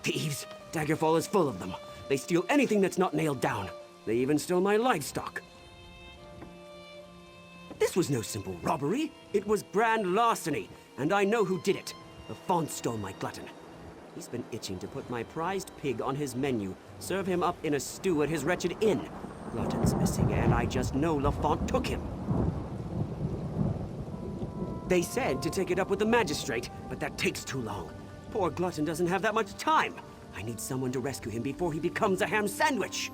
Thieves! Daggerfall is full of them. They steal anything that's not nailed down. They even stole my livestock. This was no simple robbery. It was grand larceny, and I know who did it. The Font stole my glutton. He's been itching to put my prized pig on his menu, serve him up in a stew at his wretched inn. Glutton's missing, and I just know Lafont took him. They said to take it up with the magistrate, but that takes too long. Poor Glutton doesn't have that much time. I need someone to rescue him before he becomes a ham sandwich.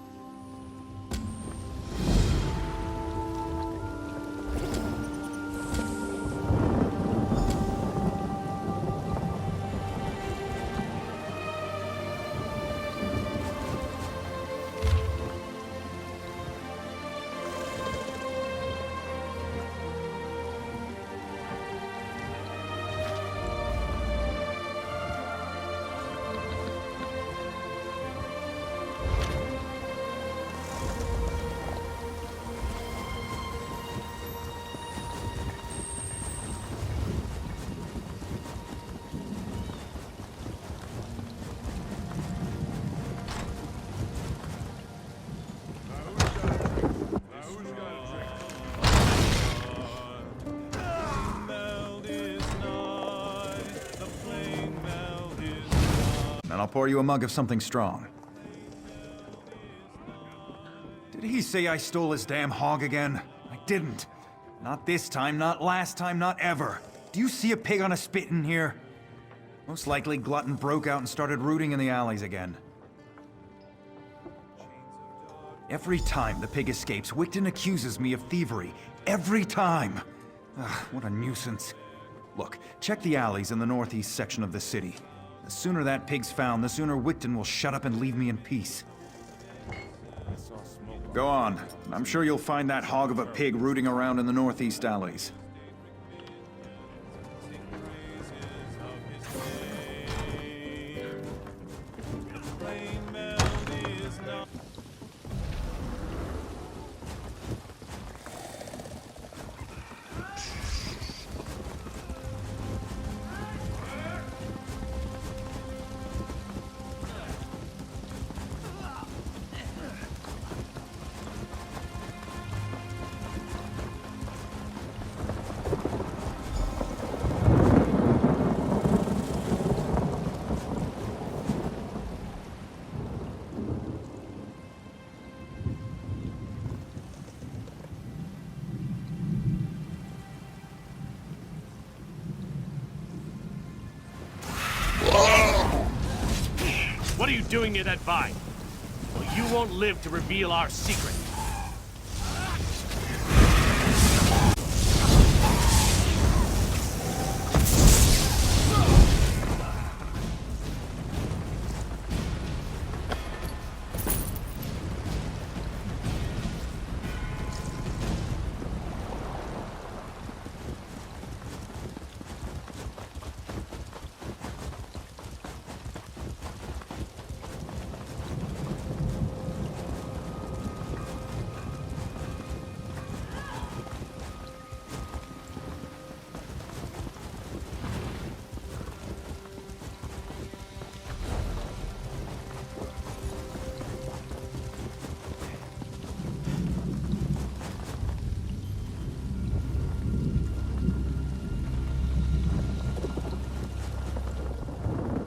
And I'll pour you a mug of something strong. Did he say I stole his damn hog again? I didn't. Not this time, not last time, not ever. Do you see a pig on a spit in here? Most likely Glutton broke out and started rooting in the alleys again. Every time the pig escapes, Wigton accuses me of thievery. Every time! Ugh, what a nuisance. Look, check the alleys in the northeast section of the city. The sooner that pig's found, the sooner Wigton will shut up and leave me in peace. Go on. I'm sure you'll find that hog of a pig rooting around in the northeast alleys. What are you doing near that vine? Well, you won't live to reveal our secret.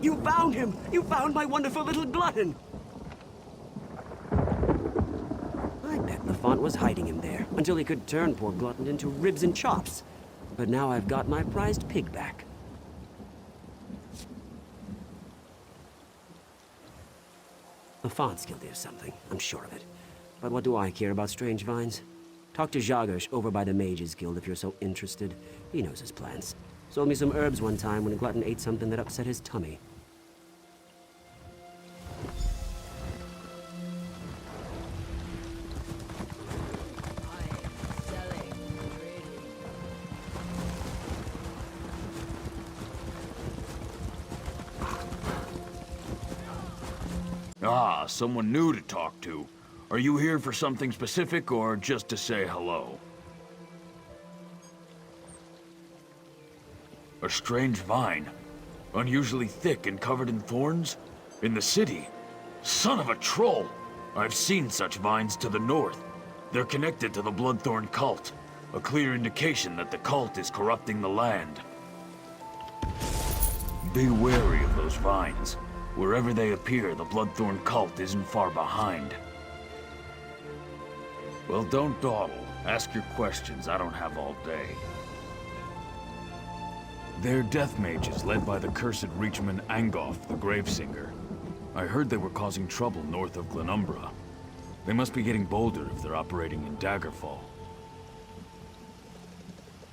You found him! You found my wonderful little glutton! I bet Lafont was hiding him there, until he could turn poor Glutton into ribs and chops. But now I've got my prized pig back. Lafont's guilty of something, I'm sure of it. But what do I care about strange vines? Talk to Jagesh over by the Mages Guild if you're so interested. He knows his plans. Sold me some herbs one time when Glutton ate something that upset his tummy. Ah, someone new to talk to. Are you here for something specific or just to say hello? A strange vine. Unusually thick and covered in thorns? In the city? Son of a troll! I've seen such vines to the north. They're connected to the Bloodthorn cult. A clear indication that the cult is corrupting the land. Be wary of those vines. Wherever they appear, the Bloodthorn cult isn't far behind. Well, don't dawdle. Ask your questions. I don't have all day. They're death mages led by the cursed Reachman Angoff, the Gravesinger. I heard they were causing trouble north of Glenumbra. They must be getting bolder if they're operating in Daggerfall.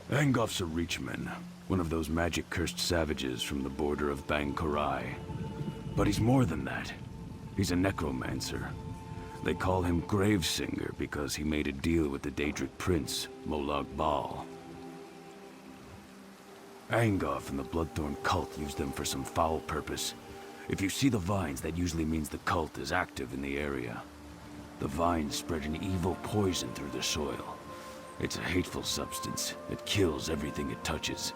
Angoff's a Reachman, one of those magic-cursed savages from the border of Bang Korai. But he's more than that. He's a necromancer. They call him Gravesinger because he made a deal with the Daedric prince, Molag Bal. Angoff and the Bloodthorn cult used them for some foul purpose. If you see the vines, that usually means the cult is active in the area. The vines spread an evil poison through the soil. It's a hateful substance that kills everything it touches.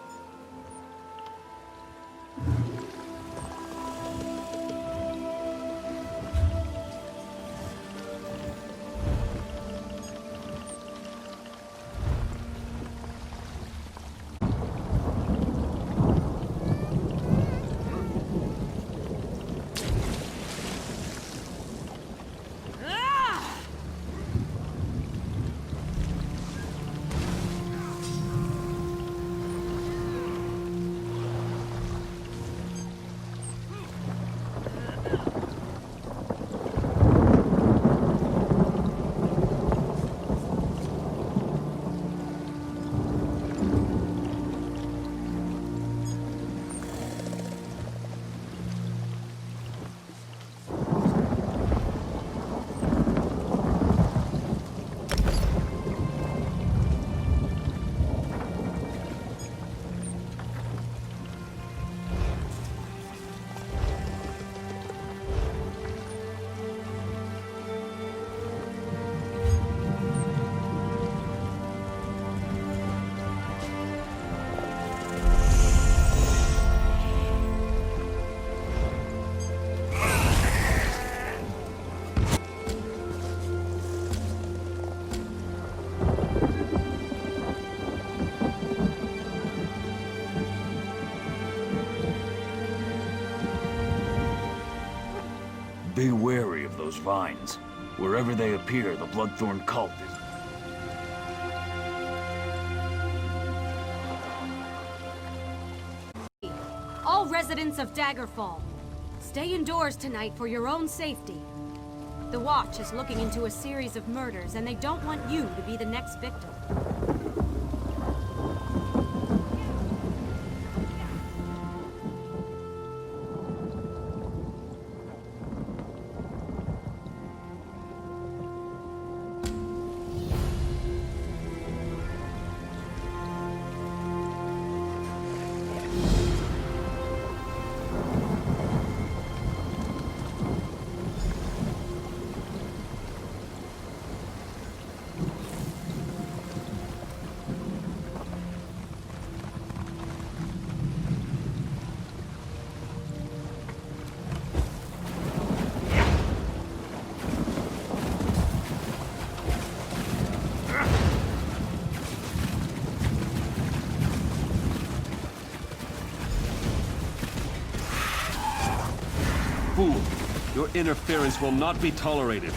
Be wary of those vines. Wherever they appear, the Bloodthorn cult is... All residents of Daggerfall, stay indoors tonight for your own safety. The Watch is looking into a series of murders, and they don't want you to be the next victim. Fool! Your interference will not be tolerated.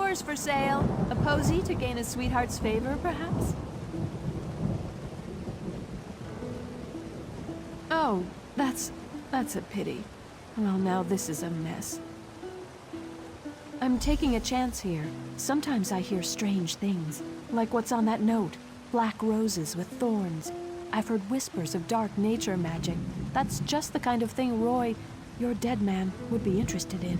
yours for sale. A posy to gain a sweetheart's favor, perhaps? Oh, that's a pity. Well, now this is a mess. I'm taking a chance here. Sometimes I hear strange things, like what's on that note. Black roses with thorns. I've heard whispers of dark nature magic. That's just the kind of thing Roy, your dead man, would be interested in.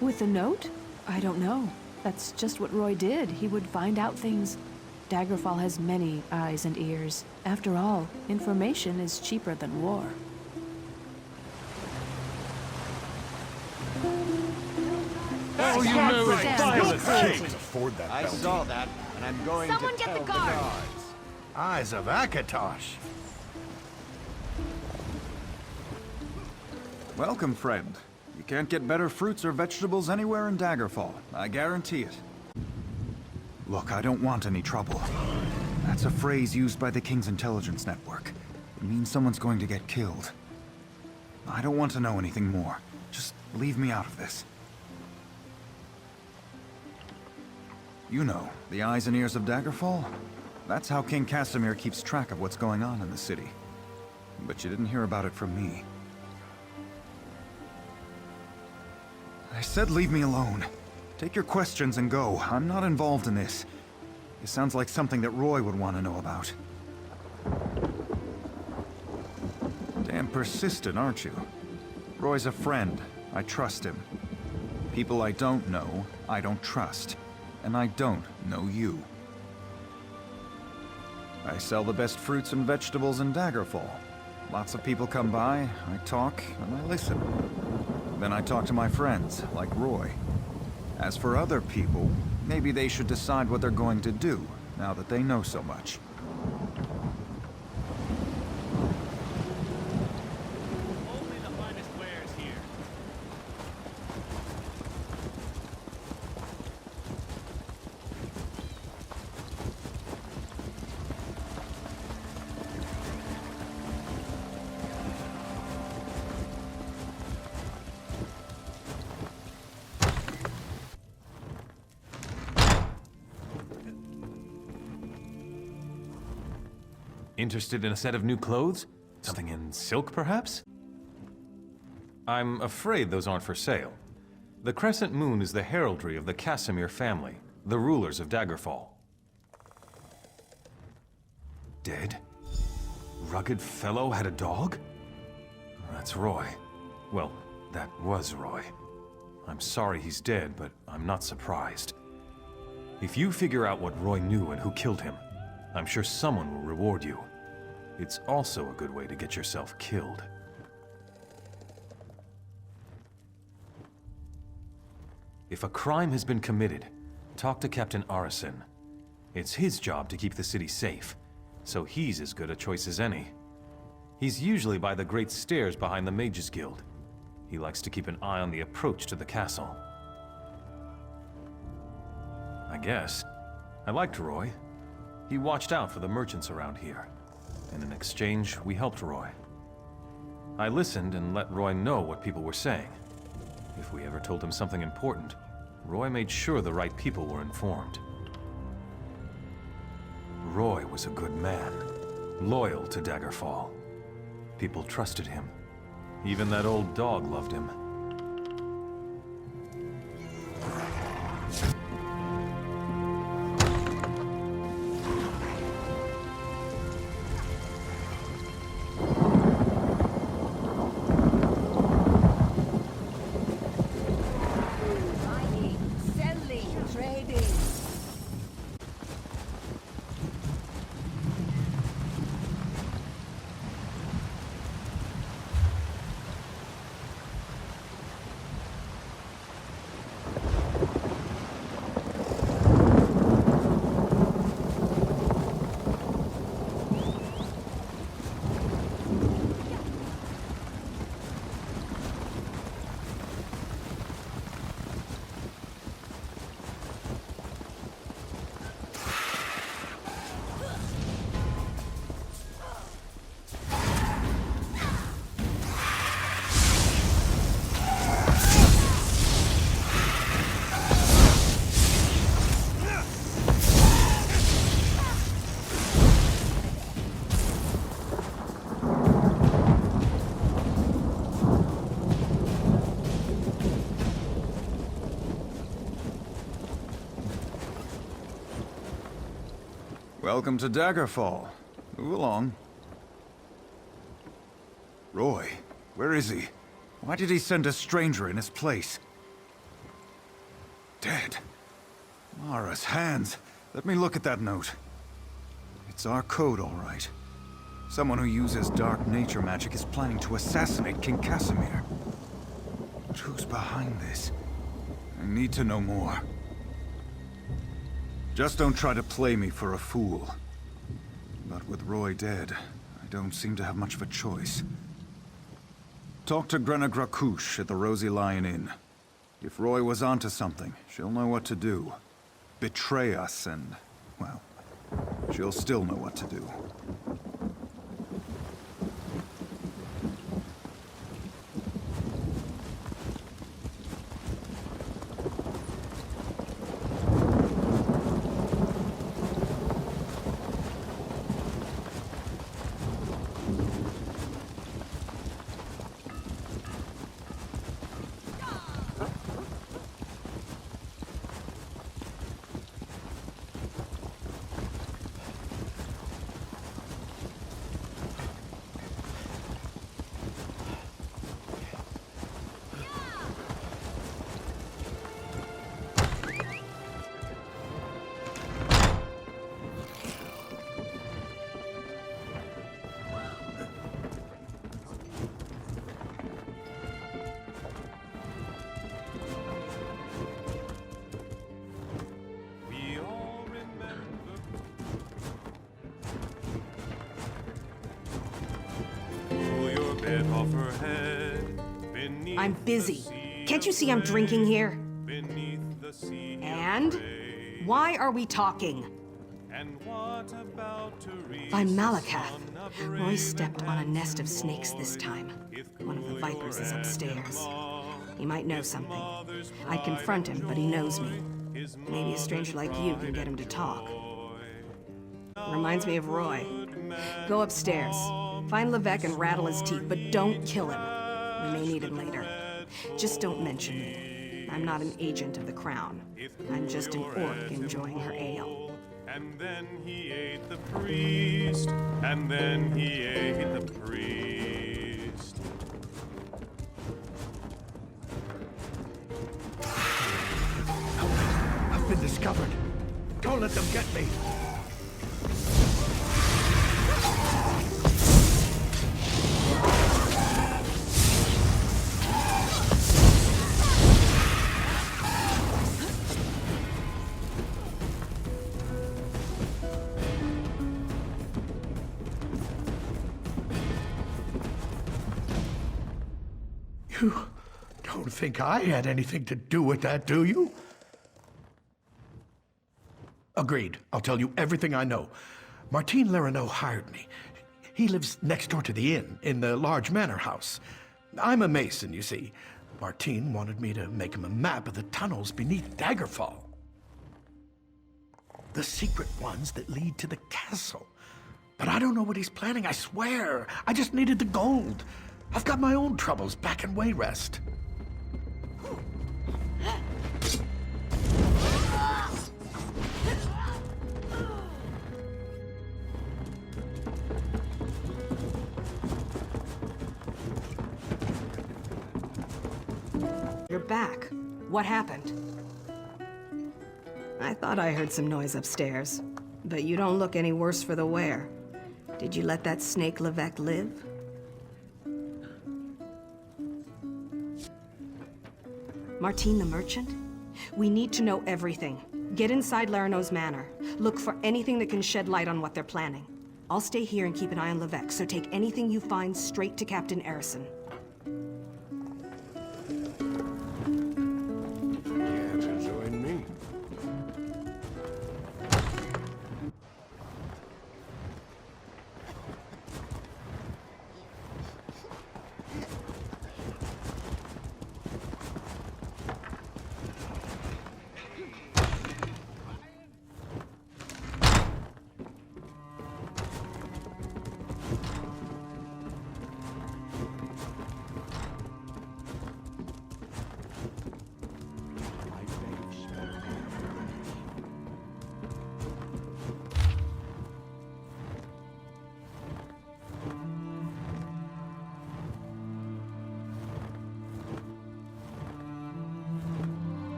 With the note? I don't know. That's just what Roy did. He would find out things. Daggerfall has many eyes and ears. After all, information is cheaper than war. Oh, you know it's violent. Can't afford that I bounty. saw that, and I'm going Someone to get tell the guard. guards. Eyes of Akatosh. Welcome, friend. You can't get better fruits or vegetables anywhere in Daggerfall. I guarantee it. Look, I don't want any trouble. That's a phrase used by the King's intelligence network. It means someone's going to get killed. I don't want to know anything more. Just leave me out of this. You know, the eyes and ears of Daggerfall? That's how King Casimir keeps track of what's going on in the city. But you didn't hear about it from me. I said leave me alone. Take your questions and go. I'm not involved in this. It sounds like something that Roy would want to know about. Damn persistent, aren't you? Roy's a friend. I trust him. People I don't know, I don't trust. And I don't know you. I sell the best fruits and vegetables in Daggerfall. Lots of people come by, I talk, and I listen. Then I talk to my friends, like Roy. As for other people, maybe they should decide what they're going to do, now that they know so much. Only the finest wares here. Interested in a set of new clothes? Something in silk, perhaps? I'm afraid those aren't for sale. The Crescent Moon is the heraldry of the Casimir family, the rulers of Daggerfall. Dead? Rugged fellow had a dog? That's Roy. Well, that was Roy. I'm sorry he's dead, but I'm not surprised. If you figure out what Roy knew and who killed him, I'm sure someone will reward you. It's also a good way to get yourself killed. If a crime has been committed, talk to Captain Arison. It's his job to keep the city safe, so he's as good a choice as any. He's usually by the great stairs behind the Mages Guild. He likes to keep an eye on the approach to the castle. I guess. I liked Roy. He watched out for the merchants around here, and in exchange, we helped Roy. I listened and let Roy know what people were saying. If we ever told him something important, Roy made sure the right people were informed. Roy was a good man, loyal to Daggerfall. People trusted him. Even that old dog loved him. Welcome to Daggerfall. Move along. Roy, where is he? Why did he send a stranger in his place? Dead. Mara's hands. Let me look at that note. It's our code, all right. Someone who uses dark nature magic is planning to assassinate King Casimir. But who's behind this? I need to know more. Just don't try to play me for a fool. But with Roy dead, I don't seem to have much of a choice. Talk to Grenna Grakush at the Rosy Lion Inn. If Roy was onto something, she'll know what to do. Betray us and, well, she'll still know what to do. I'm busy. Can't you see I'm drinking here? And? Why are we talking? By Malakath, Roy stepped on a nest of snakes this time. One of the vipers is upstairs. He might know something. I'd confront him, but he knows me. Maybe a stranger like you can get him to talk. Reminds me of Roy. Go upstairs. Find Levesque and rattle his teeth, but don't kill him. We may need him later. Just don't mention me. I'm not an agent of the Crown. I'm just an orc enjoying her ale. And then he ate the priest, and then he ate the priest. I've been discovered. Don't let them get me. You don't think I had anything to do with that, do you? Agreed. I'll tell you everything I know. Martin Lerino hired me. He lives next door to the inn, in the large manor house. I'm a mason, you see. Martin wanted me to make him a map of the tunnels beneath Daggerfall. The secret ones that lead to the castle. But I don't know what he's planning, I swear. I just needed the gold. I've got my own troubles back in Wayrest. You're back. What happened? I thought I heard some noise upstairs, but you don't look any worse for the wear. Did you let that snake Levesque live? Martin the merchant? We need to know everything. Get inside Lerino's manor. Look for anything that can shed light on what they're planning. I'll stay here and keep an eye on Levesque, so take anything you find straight to Captain Erison. Care to join me?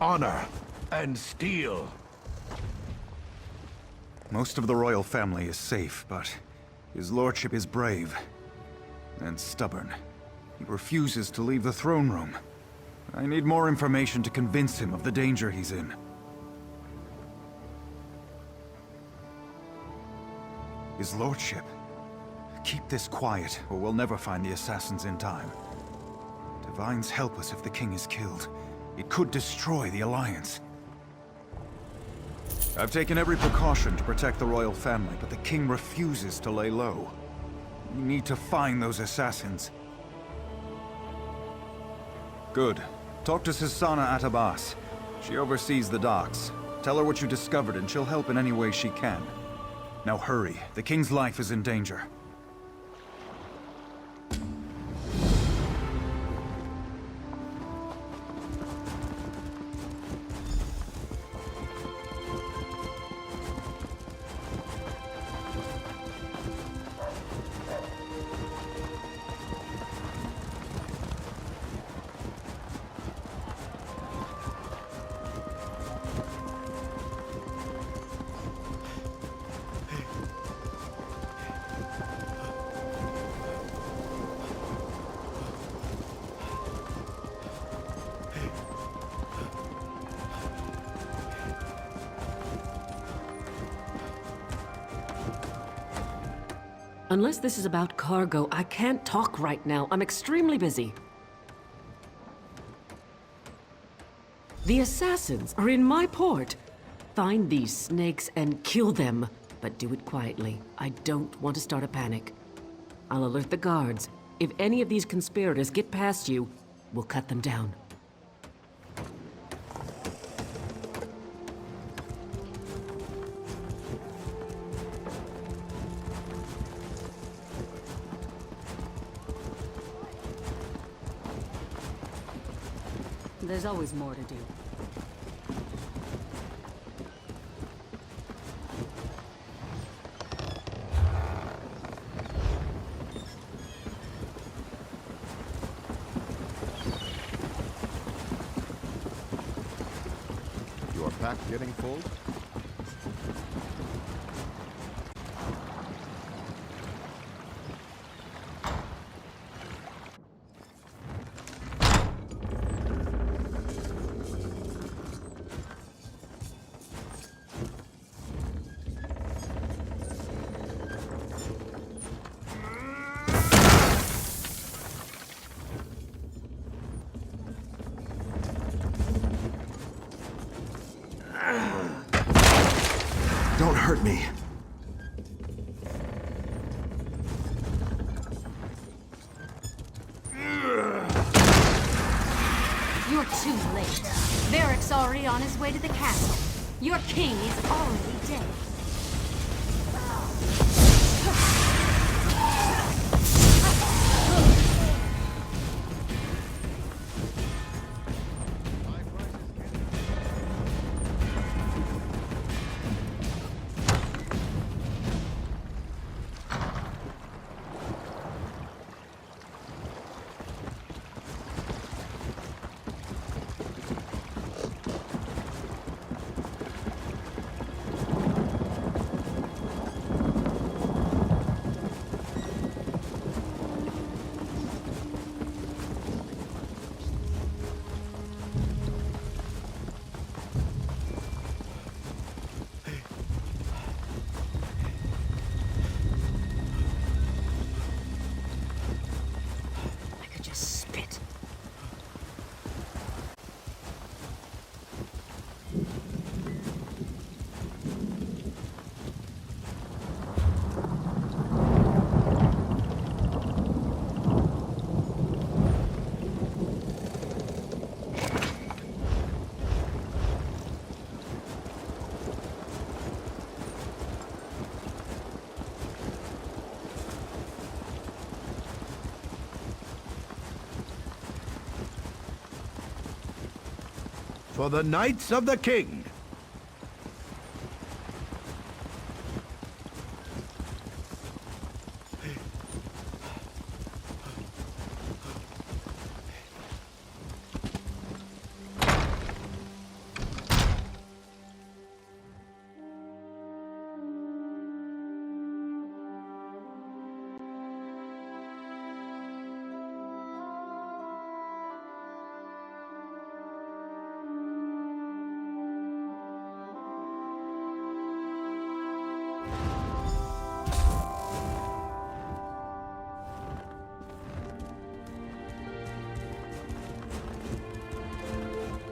honor and steel. Most of the royal family is safe, but his lordship is brave and stubborn. He refuses to leave the throne room. I need more information to convince him of the danger he's in. His lordship. Keep this quiet, or we'll never find the assassins in time. Divines help us if the king is killed. It could destroy the Alliance. I've taken every precaution to protect the royal family, but the king refuses to lay low. We need to find those assassins. Good. Talk to Sisana Atabas. She oversees the docks. Tell her what you discovered and she'll help in any way she can. Now hurry. The king's life is in danger. Unless this is about cargo, I can't talk right now. I'm extremely busy. The assassins are in my port. Find these snakes and kill them, but do it quietly. I don't want to start a panic. I'll alert the guards. If any of these conspirators get past you, we'll cut them down. There's always more to do. Your pack getting full? Don't hurt me. You're too late. Varric's already on his way to the castle. Your king is already dead. For the Knights of the King.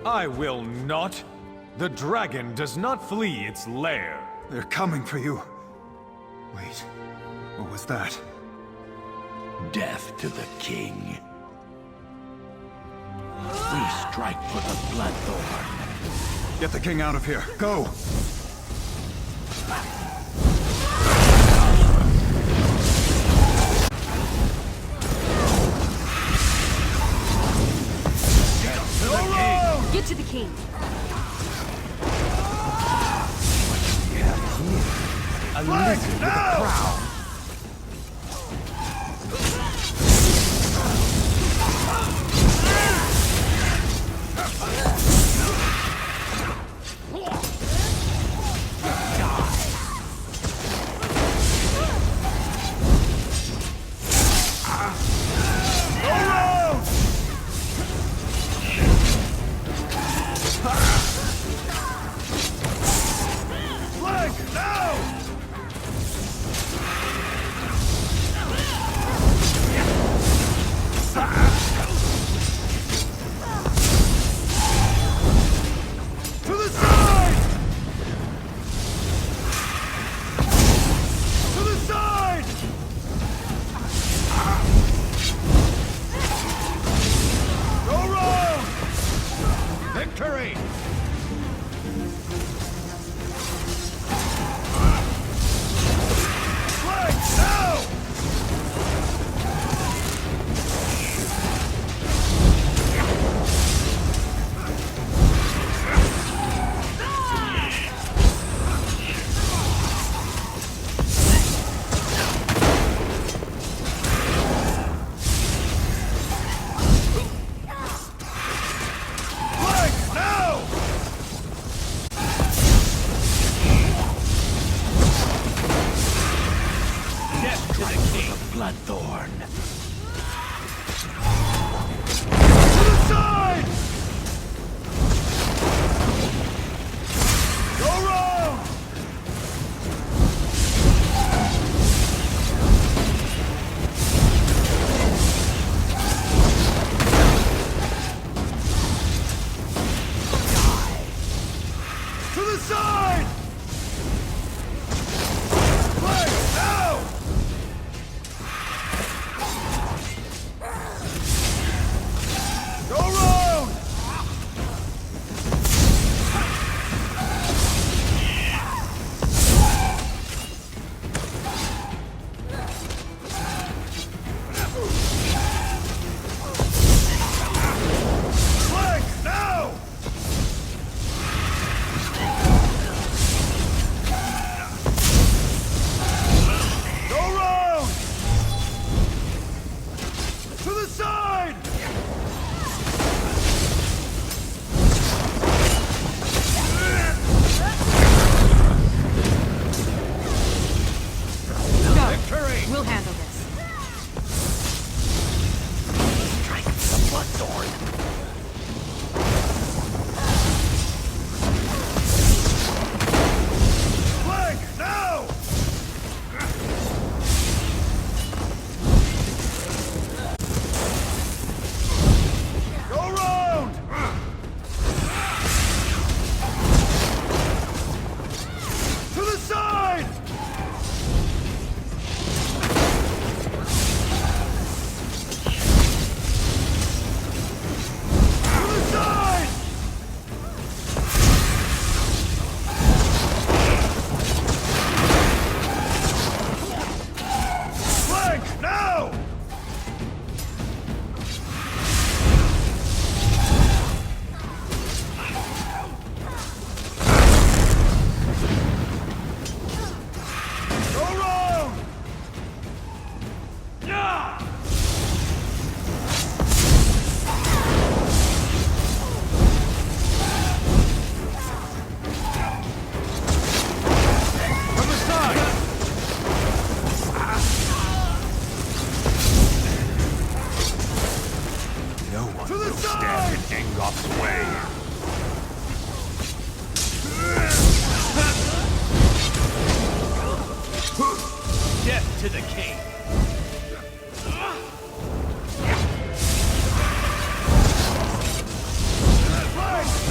I will not. The dragon does not flee its lair. They're coming for you. Wait, what was that? Death to the king. We strike for the Bloodthorn. Get the king out of here. Go! Get to the king. A lizard with a crown. Bloodthorn. To the side! Go round! To the side! Play now! Go round! Flank now! Go round! To the side! Victory! We'll handle this. Strike the Bloodthorn. Flank now! Go round! To the side! To the side! Flank now! Go round! Yeah! From the side! No one To the will side! stand in Ingolf's way. Death to the king. Flank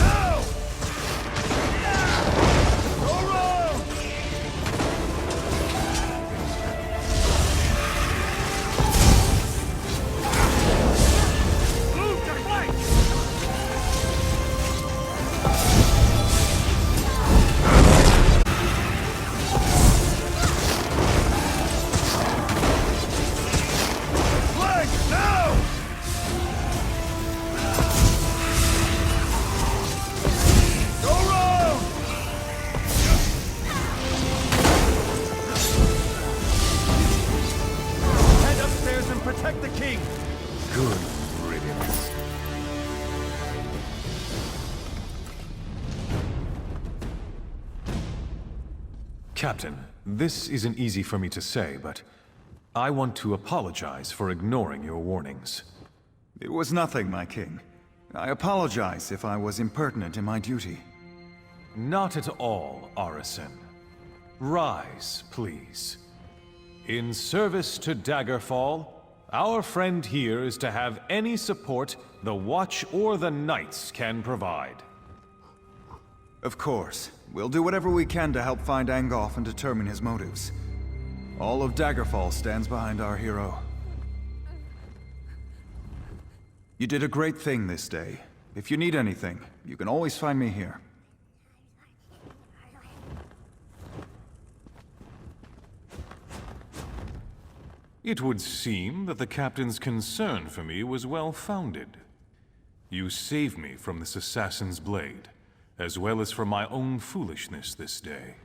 protect the king! Good riddance. Captain, this isn't easy for me to say, but I want to apologize for ignoring your warnings. It was nothing, my king. I apologize if I was impertinent in my duty. Not at all, Arisen. Rise, please. In service to Daggerfall, our friend here is to have any support the Watch or the Knights can provide. Of course. We'll do whatever we can to help find Angoff and determine his motives. All of Daggerfall stands behind our hero. You did a great thing this day. If you need anything, you can always find me here. It would seem that the captain's concern for me was well-founded. You saved me from this assassin's blade, as well as from my own foolishness this day.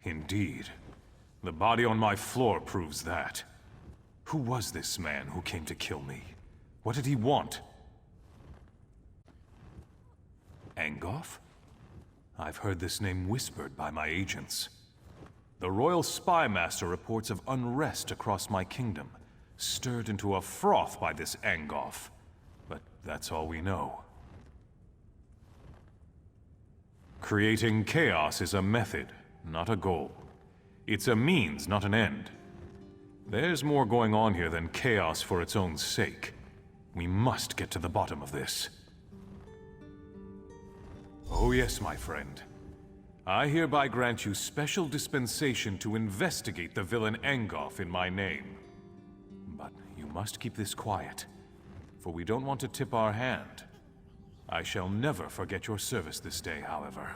Indeed, the body on my floor proves that. Who was this man who came to kill me? What did he want? Angoff? I've heard this name whispered by my agents. The Royal Spy Master reports of unrest across my kingdom, stirred into a froth by this Angoff. But that's all we know. Creating chaos is a method, not a goal. It's a means, not an end. There's more going on here than chaos for its own sake. We must get to the bottom of this. Oh yes, my friend. I hereby grant you special dispensation to investigate the villain Angoff in my name. But you must keep this quiet, for we don't want to tip our hand. I shall never forget your service this day, however.